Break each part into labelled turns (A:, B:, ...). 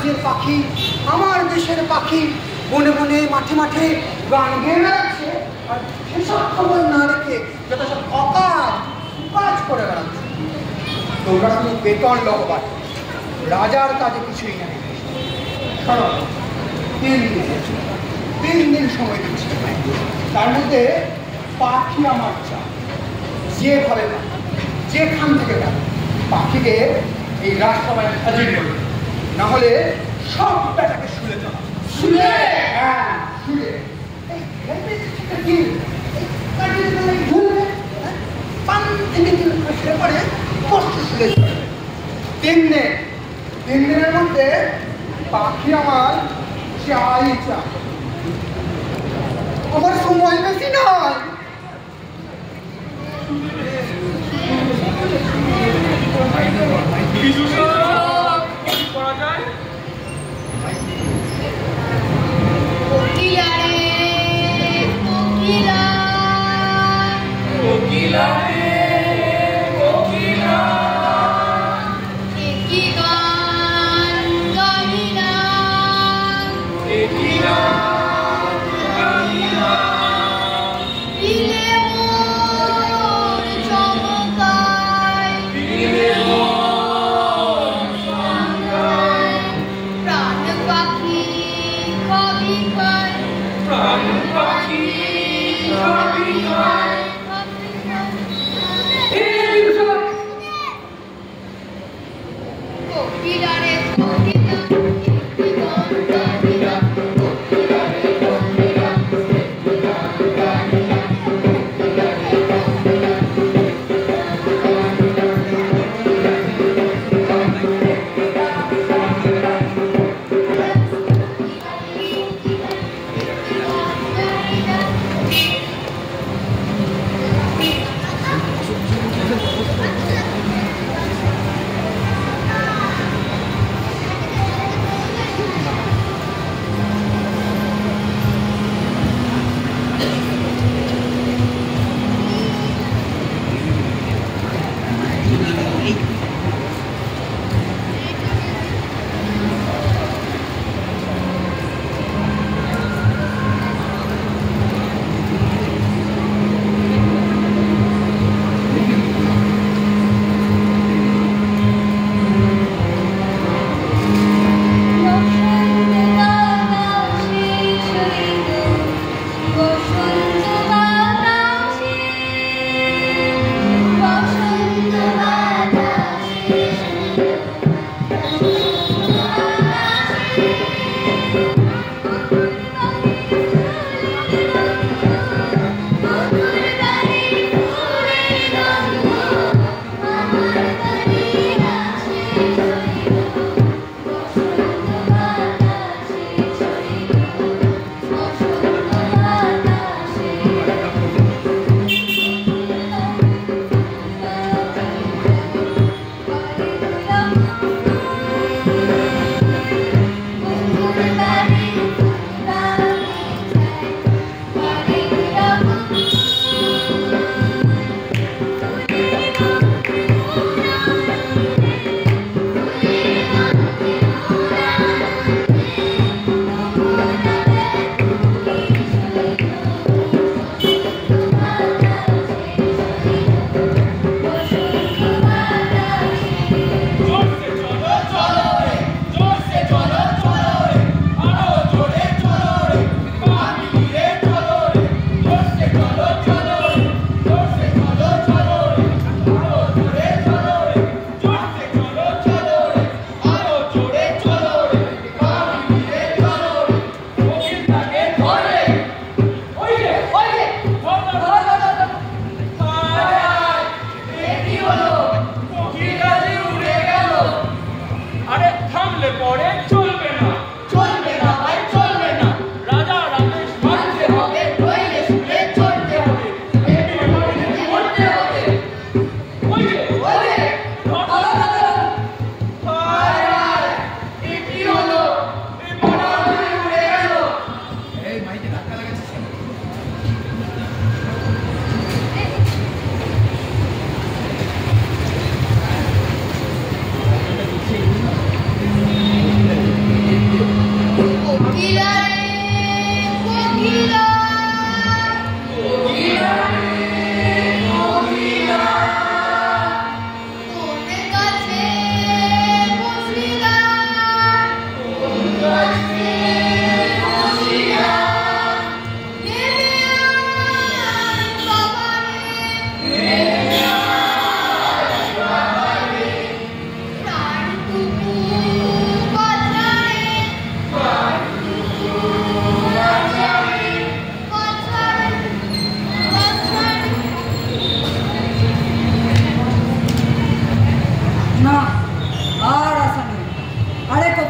A: রাজ্যের পাখি, আমার দেশের পাখি বনে বনে মাঠে মাঠে গান গেয়ে বেড়াচ্ছে, আর সেসব খবর না রেখে যত সব কাজ করে বেড়াচ্ছে। তোমরা শুধু বেতন লহবার, রাজার কাজে কিছুই নেই। শোনো, 3 দিন সময় দিচ্ছি, তার মধ্যে পাখি আমার চাই, যেভাবে যেখান থেকে পাখিকে এই রাজসভায় হাজির করবে, না হলে সব বেটাকে শুলে চলা। শুলে? হ্যাঁ, শুলে। তিন দিনের মধ্যে পাখি আমার চাই। আমার সময় বেশি নয়।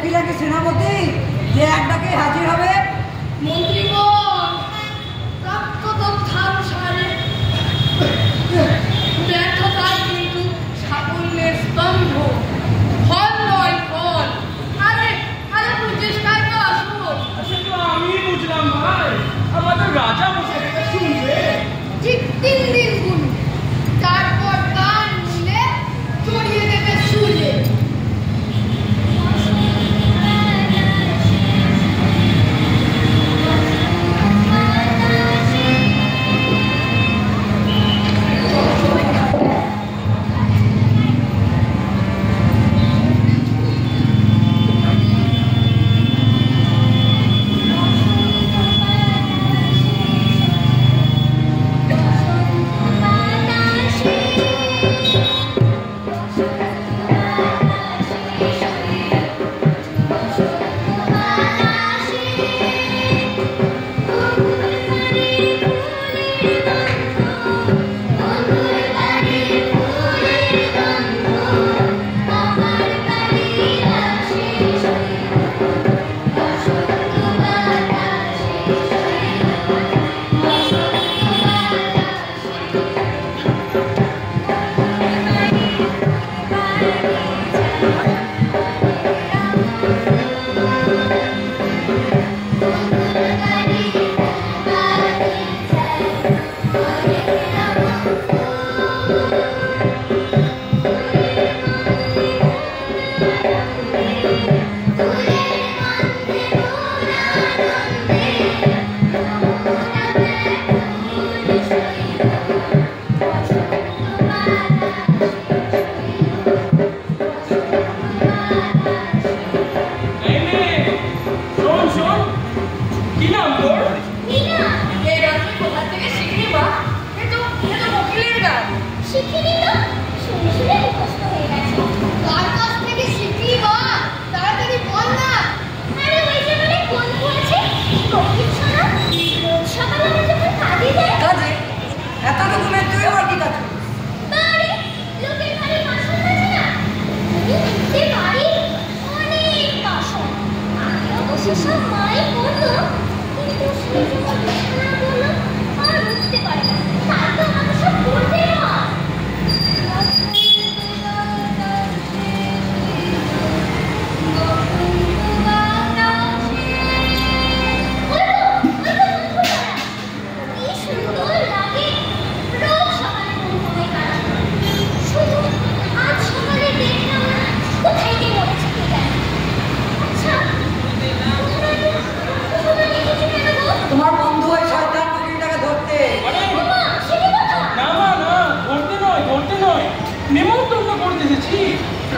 B: দেখিলে কি সেনাপতি যে এক ডাকে হাজির হবে?
C: মন্ত্রীগণ, প্রাপ্ত তথ্যানুসারে ব্যর্থতাই কিন্তু সাফল্যের স্তম্ভ। ফল নয় ফল। আরে আরে প্রচেষ্টায় তো আসুন।
D: সে তো আমি বুঝলাম ভাই, আমাদের রাজা বসে থেকে শুনবে।
C: ঠিক 3 দিন গুণ, তারপর গান মিলে চড়িয়ে দেবে সূর্যে।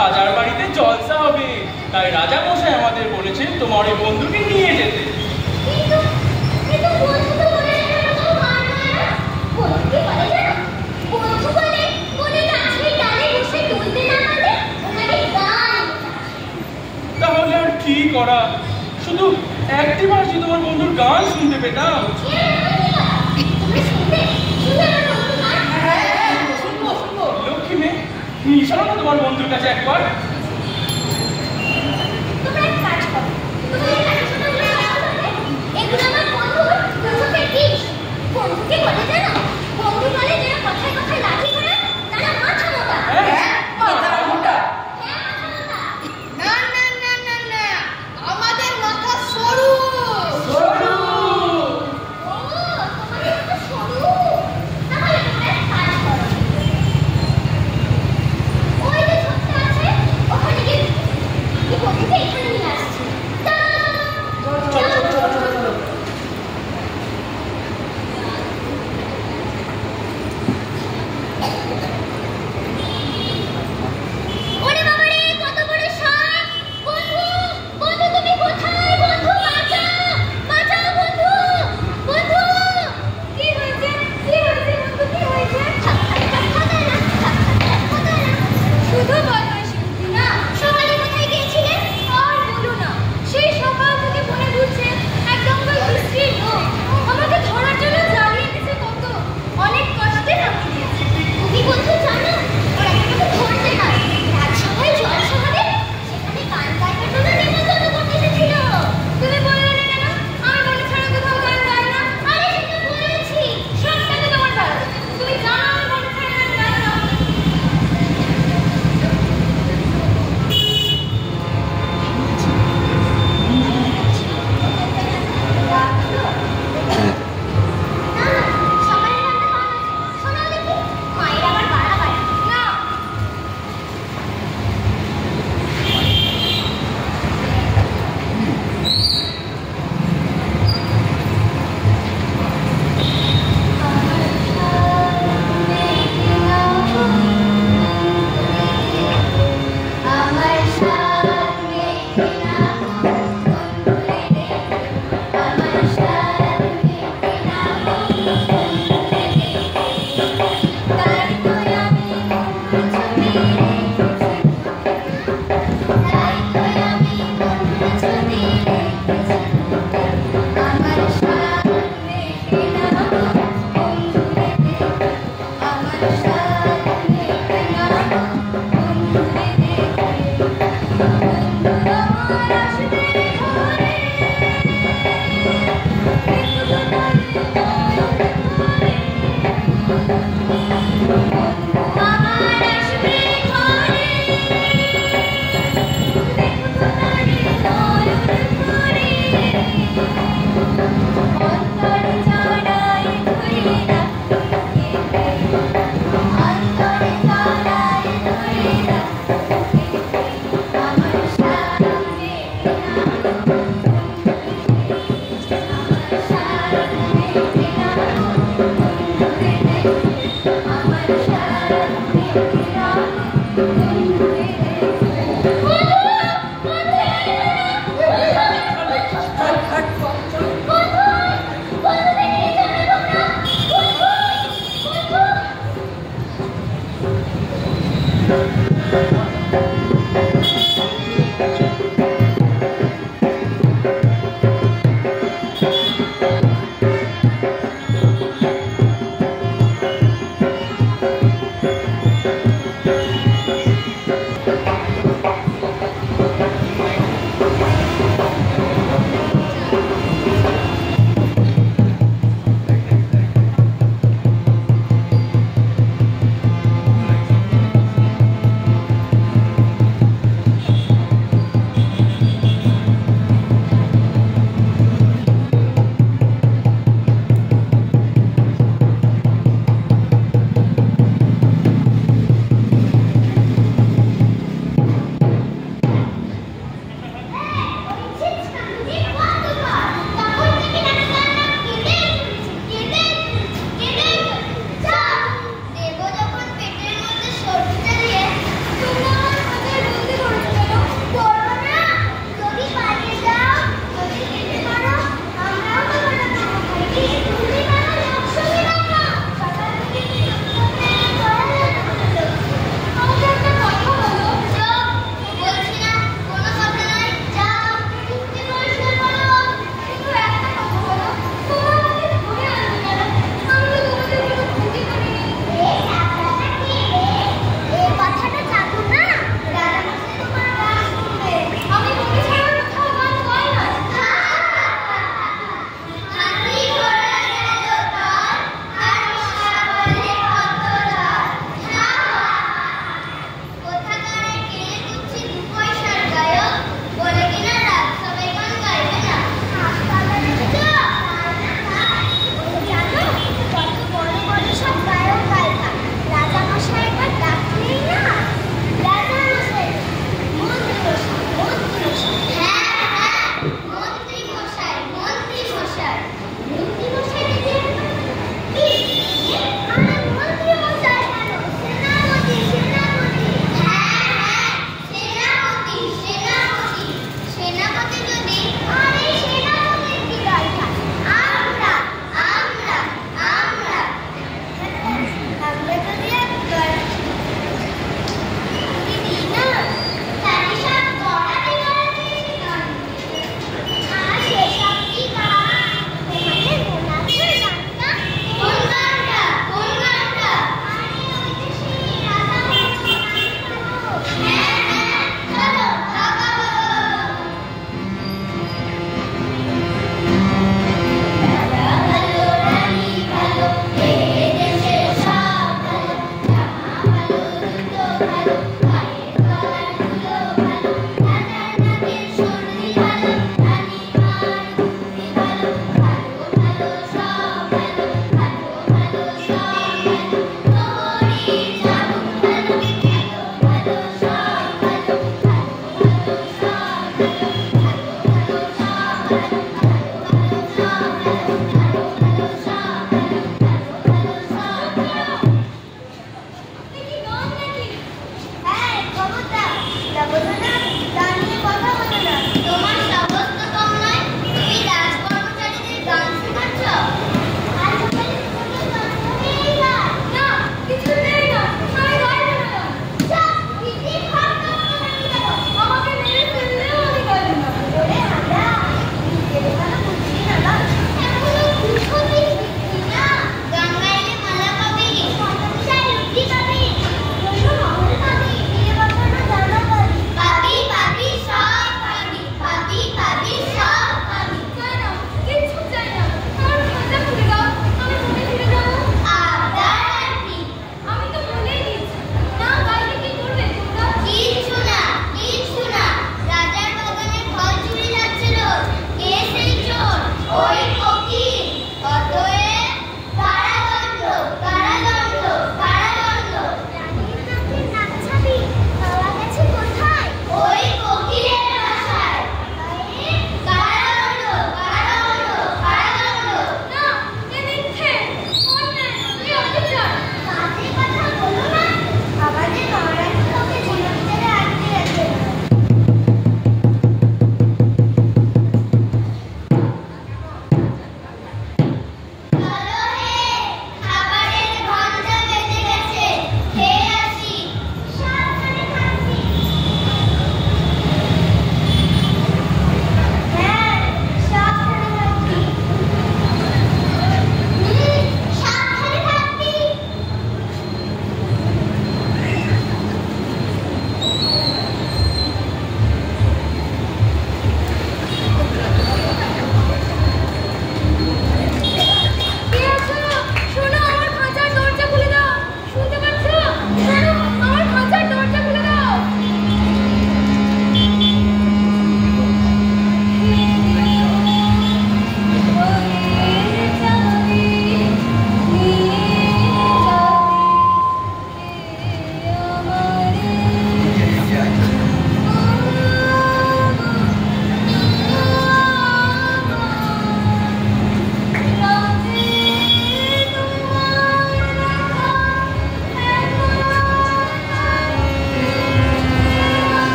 D: রাজার বাড়িতে জলসা হবে, তাই রাজা মশাই আমাদের বলেছেন তোমার ওই বন্ধুকে নিয়ে যেতে। তাহলে আর কি করা, শুধু একটি বার যদি তোমার বন্ধুর গান শুনতে পেতাম। লক্ষ্মী মেয়ে, নিশানো না তোমার বন্ধুর কাছে একবার।
C: আমার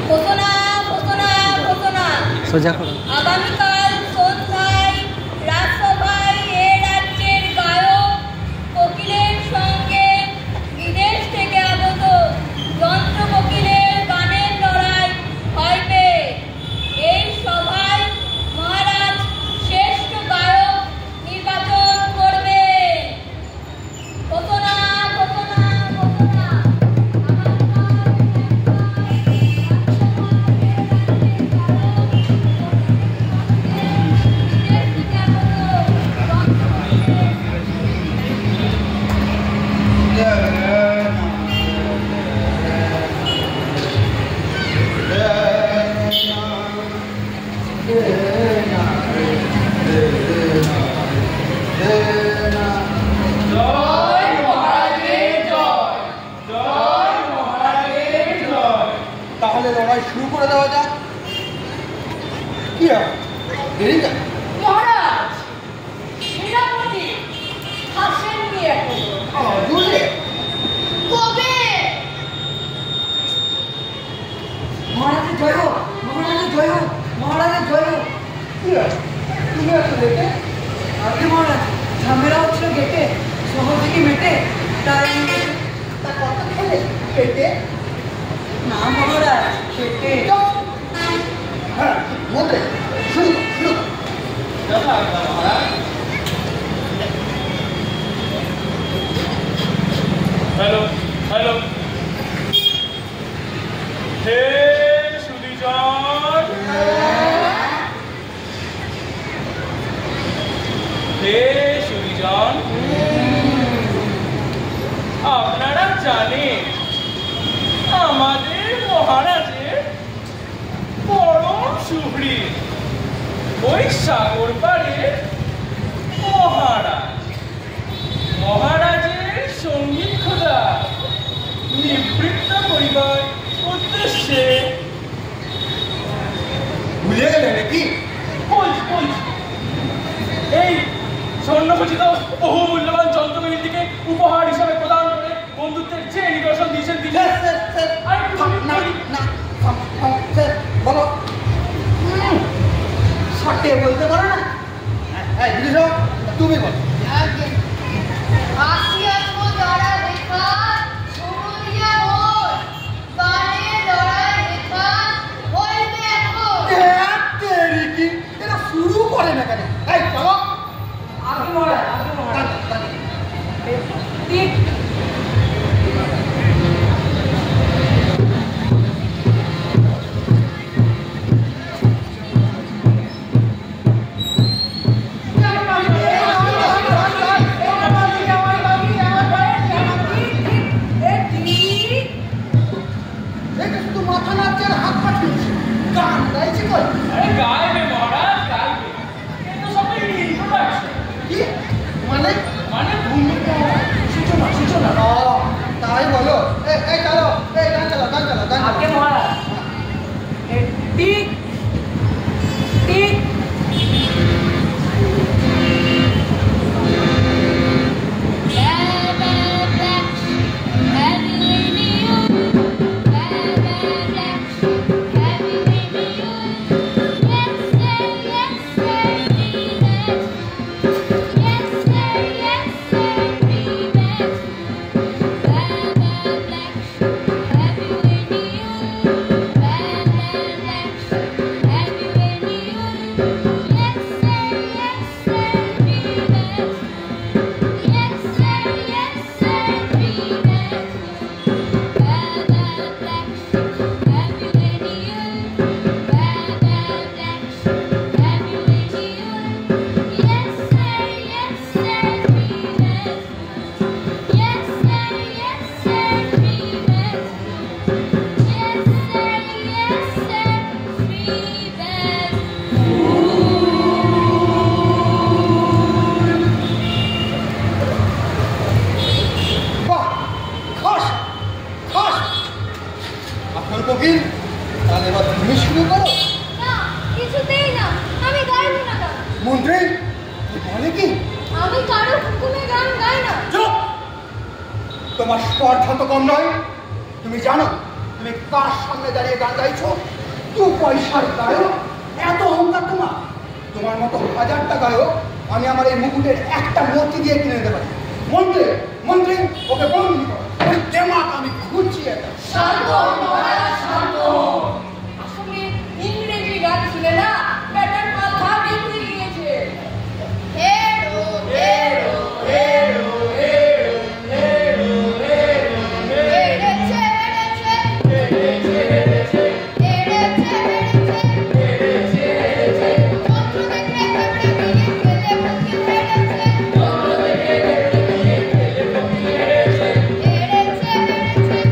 B: ঘোষণা ঘোষণা ঘোষণা
A: সোজা করো।
B: আগামীকাল সন্ধ্যায় রাজসভায় এ রাজ্যের গায়ক কোকিলের সঙ্গে বিদেশ থেকে আগত যন্ত্র কোকিলের গানের লড়াই হইবে। এই সভায় মহারাজ শ্রেষ্ঠ গায়ক নির্বাচন করবে। ঘোষণা ঘোষণা ঘোষণা
A: তাহলে লড়াই শুরু করে দেওয়া যাক। কি আর দেরি যাক।
B: মহারাজ সেনাপতি আসেননি এখনো।
A: বুঝলে
C: কবে?
B: মহারাজের জয় হোক, মহারাজের জয় হোক, মহারাজের জয় হোক।
A: কি আর তুমি এত লেটে?
B: আগে মহারাজ ঝামেলা হচ্ছিল গেটে, শহর থেকে মেটে, তাই
A: তা কত খেলে পেটে?
B: না মহারাজ খেটে।
A: হ্যাঁ মধ্যে শুরু কর, শুরু কর।
D: হ্যালো হ্যালো, হে সুধীজন, হে সুধীজন, আপনারা জানেন আমাদের মহারাজের পরম সুহৃদ ওই সাগর পাড়ে মহারাজ, মহারাজের সঙ্গীত খোদা নিবৃত্ত করিবার উদ্দেশ্যে
A: ভুলে গেলে নাকি?
D: এই স্বর্ণখচিত বহুমূল্যবান যন্ত্রবিহীনটিকে উপহার হিসাবে প্রদান করে বন্ধুত্বের যে নিদর্শন দিয়েছেন তিনি।
A: বলো শর্টে বলতে পারো না? হ্যাঁ তুমি বলো।
C: আসিয়াছো যারা দেখা সমুদ্রিয়া মোর গানে লড়াই দেখা হইবে এখন।
A: এরা শুরু করে না কেন? এই চলো।
B: আগে মহারাজ, আগে মহারাজ। ঠিক
A: শুধু মাথা নাচছে আর হাত পা ছুটছে, গান গাইছে কই?
D: আরে গাইবে মহারাজ, গাইবে, কিন্তু সবাই ইন্ট্রোডাকশন।
A: কি মানে?
D: মানে ভূমিকা, সূচনা, সূচনা।
A: ও তাই বলো। এই চলো, এই গান চালাও, গান চালাও, গান
B: আগে
A: চালাও।
B: মহারাজ। ঠিক ঠিক
A: কোকিল, তাহলে এবার তুমি শুরু করো।
C: না, কিছুতেই না, আমি গাইবো না গান।
A: মন্ত্রী বলে কি?
C: আমি কারো হুকুমে গান গাই না।
A: চুপ! তোমার স্পর্ধা তো কম নয়। তুমি জানো তুমি কার সামনে দাঁড়িয়ে গান গাইছো? 2 পয়সার গায়ক, এত অহংকার তোমার? তোমার মতো হাজারটা গায়ক আমি আমার এই মুকুটের একটা মূর্তি দিয়ে কিনে দিতে পারি। মন্ত্রী মন্ত্রী ওকে বন্দি করো, ওই দেমাক আমি খুঁজছি। এটা
B: শান্ত মহারাজ, শান্ত। আসলে ইংরেজি গান শুনে না পেটের মাথা বিগড়ে গিয়েছে।
C: হেরো হেরো হেরো হেরো হেরো হেরো হেরেছে হেরেছে হেরেছে হেরেছে হেরেছে হেরেছে হেরেছে চন্দ্র দেখে কেবড়ে দিয়ে খেলে মুখে হেরেছে চন্দ্র দেখে কেবড়ে দিয়ে খেলে মুখে হেরেছে হেরেছে হেরেছে হেরেছে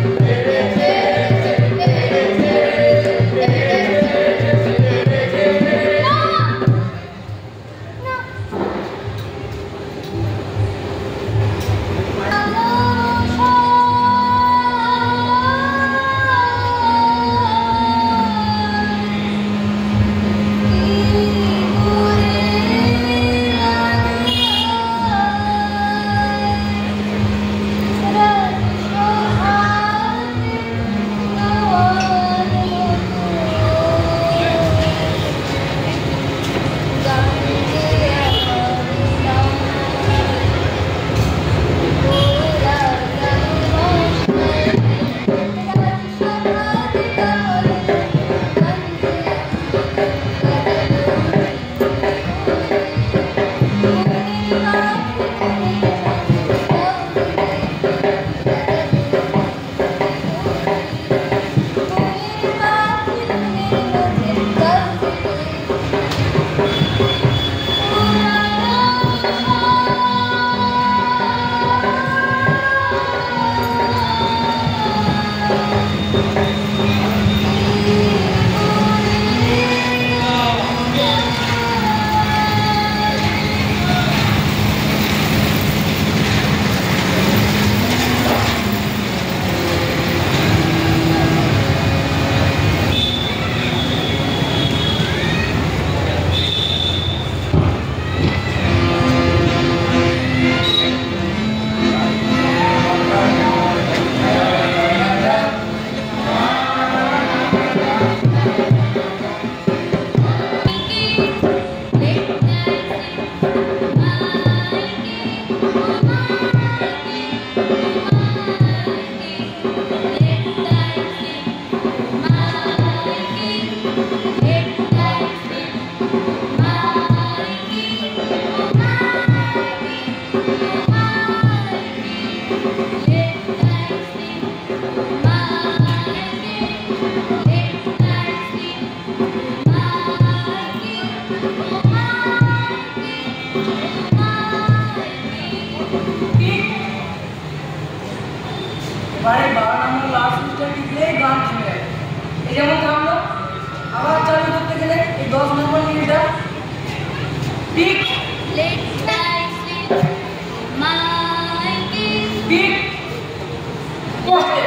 B: এবারে 12 নম্বর লাস্ট সুইচটা টিপলেই গান থেমে যাবে। এই যেমন থামলো, আবার চালু করতে গেলে এই 10 নম্বর মিনিটটা ঠিক
C: Late night sleep, my kiss.
B: ঠিক কষ্টে।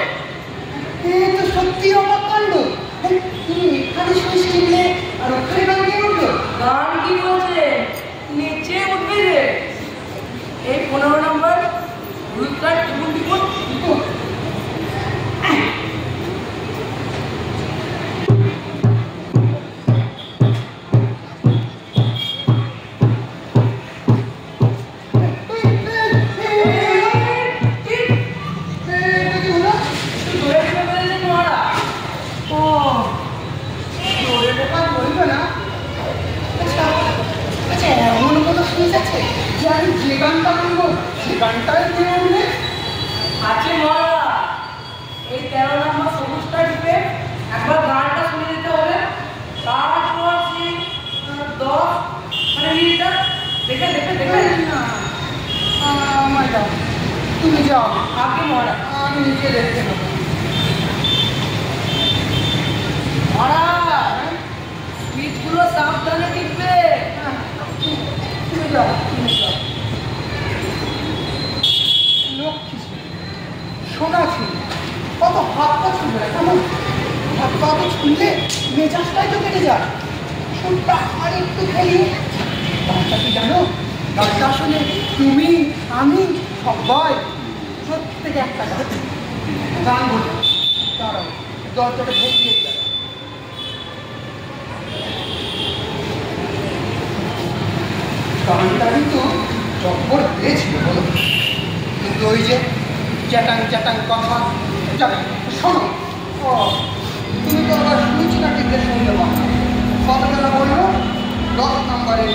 A: এ তো সত্যি অবাক কাণ্ড। তুমি এখানে সুইচ টিপলে আর ওখানে গান গিয়ে উঠলো।
B: গান কি বলছে? নিচে উঠবে রে। এই 15 নম্বর রুটটা টিপুন টিপুন টিপুন।
A: যে গানটা বলবো সে গানটাই দিয়ে উঠবে।
B: আছে মরা, এই 13 নম্বর সবুজটা টিপে একবার গানটা শুনে দিতে হবে। তারপর সেই 10 মানে মিনিটটা দেখে দেখে দেখে
A: না আমার দাও, তুমি যাও,
B: আগে মরা
A: আমি নিজে দেখতে নেবো।
B: মরা সুইচগুলো সাবধানে টিপবে।
A: তুমি যাও, তুমি যাও। লক্ষ্মী ছিল, সোনা ছিল, কত হাত পা ছুঁড়বে কেমন হাত পা তো ছুঁড়লে মেজাজটাই তো কেটে যায়। সুরটা আর একটু খেলিয়ে গানটা কি জানো? গানটা আসলে তুমি আমি সবাই প্রত্যেকে একটা গান বলি। দাঁড়াও দরজাটা ঢুকিয়ে দিলাম। গানটা কিন্তু জব্বর হয়েছিল বলো, কিন্তু ওই যে চ্যাটাং চ্যাটাং কথা, শোনো তুমি তো আবার শুনছি না ঠিক শুনতে পারো। কতটা বললো 10 নম্বরের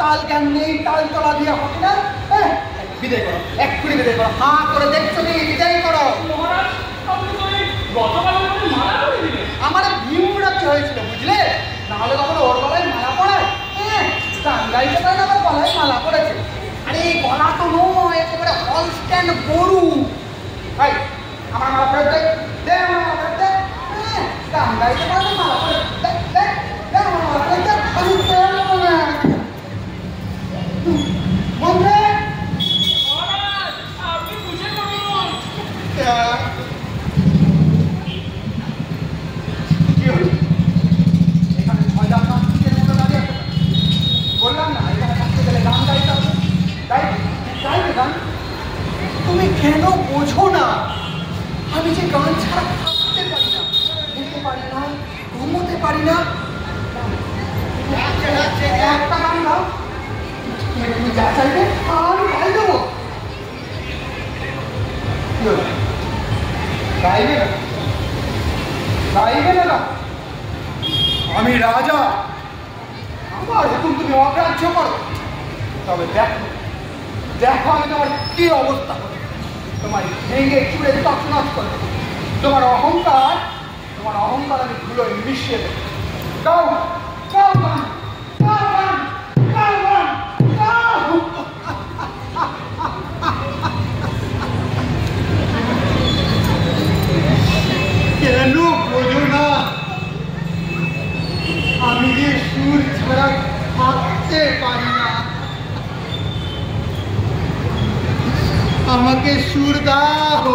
A: তাল জ্ঞান নেই, তাল তলা দিয়ে হবে না। হ্যাঁ বিদায় করো, এক্ষুনি বিদায় করো। হা করে দেখছো নি, বিদায় করো। আমার ভিমুড়াতে হয়েছিল বুঝলে, নাহলে কখনো ওর গলায় মালা পড়ায়। হ্যাঁ গান গাইতে পারে না, আমার গলায় মালা পড়েছে। আরে এই গলা তো নয়, একেবারে হল স্ট্যান্ড গরু। ভাই আমার মালা ফেরত দেয়, দে আমার মালা ফেরত দে। হ্যাঁ গান গাইতে পারে না, মালা পড়ে দেখ দেখ দেখ আমার মালা ফেরত দে। আমি দেবো না বন্ধে।
D: আপনি বুঝে করুন।
A: কি হলো এখানে ময়দান নাচের মতো দাঁড়িয়ে আছে? বললাম না এখানে থাকতে গেলে গান গাইতে হবে। গাইবে গান? তুমি কেন বোঝো না? আমি যে গান ছাড়া থাকতে পারি না, খেতে পারি না, ঘুমোতে পারি না। একটা গান গাও, তুমি যা চাইবে আমি গাই দেবো। গাইবে না, গাইবে না? আমি রাজা, আমার হুকুম তুমি অগ্রাহ্য করো। তবে দেখো দেখো আমি তোমার কি অবস্থা করি। তোমার ভেঙে চুড়ে তছনছ করে দেবো। তোমার অহংকার আমি ধুলোয় মিশিয়ে দেবো। গাও গাও গান, গাও গান, গাও গান, গাও। কেন বোঝো না? আমি যে সুর ছাড়া থাকতে পারি না। আমাকে সুর দাও,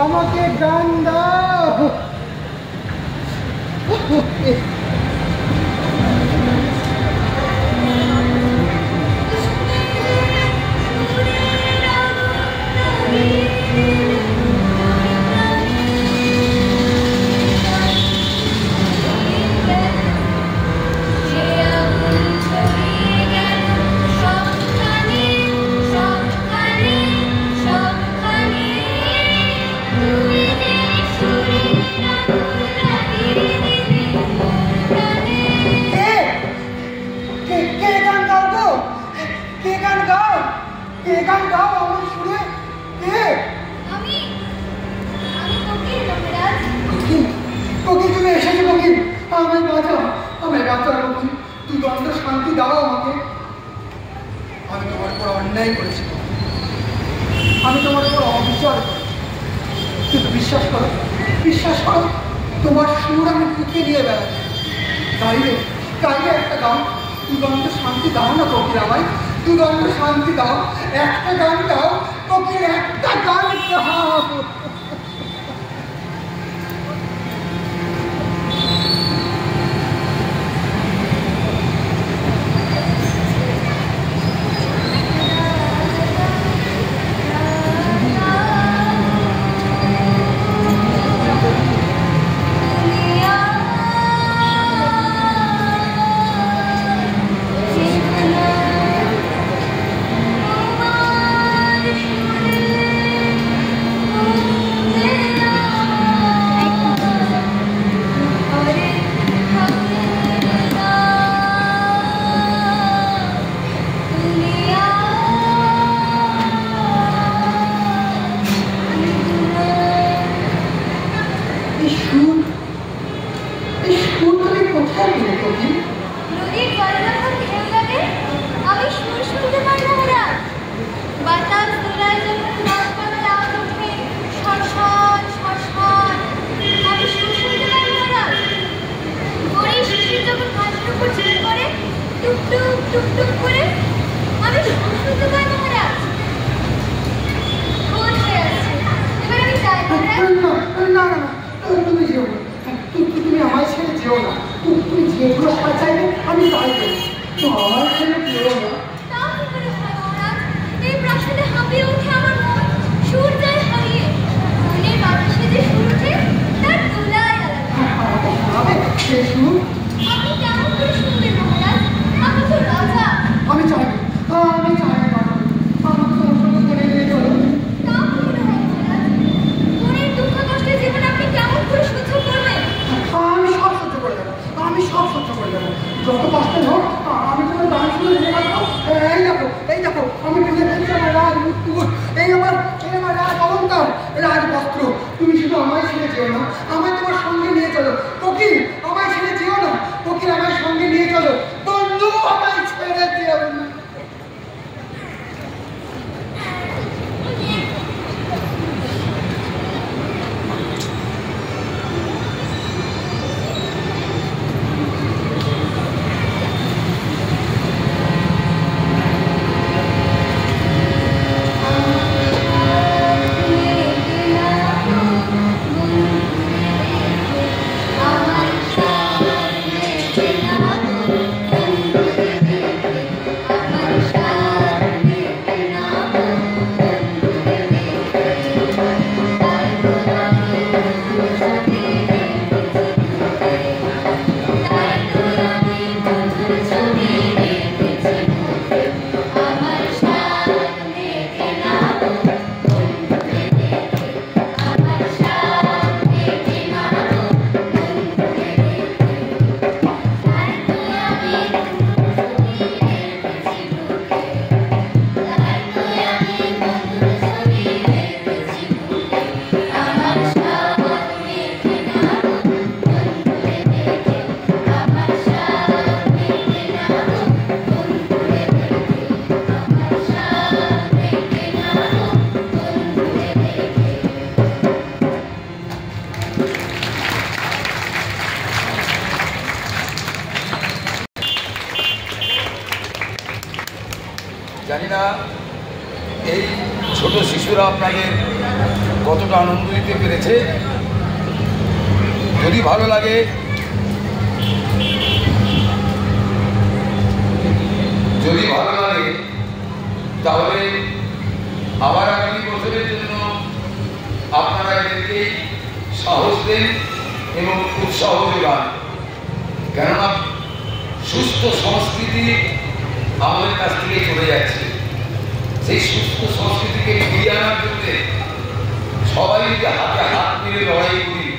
A: আমাকে গান দাও। শান্তি দাও আমাকে। আমি তোমার উপর অন্যায় করেছি, আমি তোমার উপর অবিচার করেছি, কিন্তু বিশ্বাস করো তোমার সুর আমি বুকে নিয়ে বেড়াচ্ছি। গাইবে একটা গান, দুদণ্ড শান্তি দাও না কবির আমায়, দুদণ্ড শান্তি দাও, একটা গান দাও কবির, একটা গান দাও।
E: জানি না এই ছোট শিশুরা আপনাদের কতটা আনন্দ দিতে পেরেছে। যদি ভালো লাগে তাহলে আবার আগামী বছরের জন্য আপনারা এদেরকে সাহস দেন এবং উৎসাহ যোগান। কেননা সুস্থ সংস্কৃতি আমাদের কাছ থেকে চলে যাচ্ছে। সেই সুস্থ সংস্কৃতিকে ফিরিয়ে আনার জন্য সবাই যদি হাতে হাত মিলে লড়াই করি,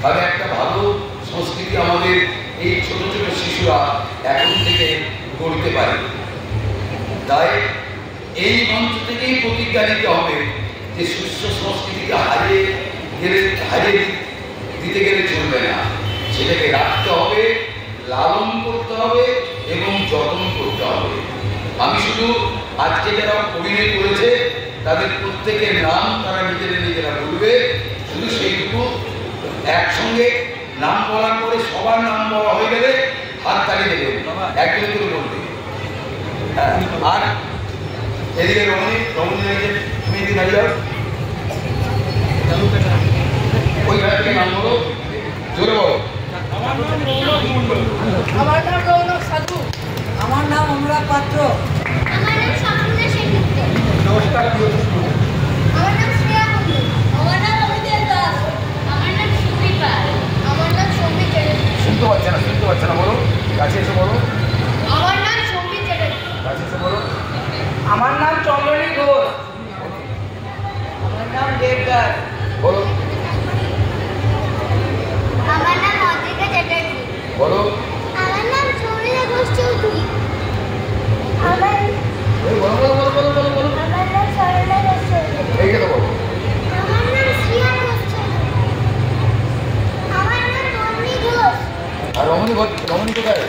E: তাহলে একটা ভালো সংস্কৃতি আমাদের এই ছোট ছোট শিশুরা এখন থেকে গড়তে পারে। তাই এই মঞ্চ থেকেই প্রতিজ্ঞা নিতে হবে যে সুস্থ সংস্কৃতিকে হারিয়ে দিতে গেলে চলবে না, সেটাকে রাখতে হবে, লালন করতে হবে এবং যত্ন করতে হবে। আমি শুধু আজকে যারা অভিনয় করেছে তাদের প্রত্যেকের নাম তারা নিজেরা বলবে, শুধু সেইটুকু একসঙ্গে নাম বলার পরে সবার নাম বলা হয়ে গেলে হাত তালি দেবে, একজন করে বলবে। হ্যাঁ, আর এদিকে রমণী তুমি এদিকে দাঁড়িয়ে ওই ঘর থেকে নাম বলো, জোরে বলো।
B: আমার নাম রৌনক সাধু। আমার নাম অনুরাগ পাত্র।
C: আমার নাম স্বপ্না সেনগুপ্ত।
A: নমস্কার।
C: আমার নাম শ্রেয়া মণ্ডল। আমার নাম অমিতেশ দাস। আমার নাম সুদীপা। আমার নাম সম্বিত চ্যাটার্জি।
E: শুনতে পাচ্ছে না, বলো, কাছে এসে বলো।
C: আমার নাম সম্বিত চ্যাটার্জি।
E: কাছে এসে বলো।
B: আমার নাম চন্দ্রনী ঘোষ। আমার নাম দেবদাস।
E: বলো।
C: আমার নাম অদ্রিকা চ্যাটার্জি।
E: বলো।
C: আমার নাম সৌমিলা ঘোষ চৌধুরী। আমার আমার নাম সরলা ঘোষ চৌধুরী।
E: এই কথা বলো।
C: আমার নাম শ্রিয়া ঘোষ চৌধুরী। আমার নাম রমণী ঘোষ।
E: আর রমণী কোথায়?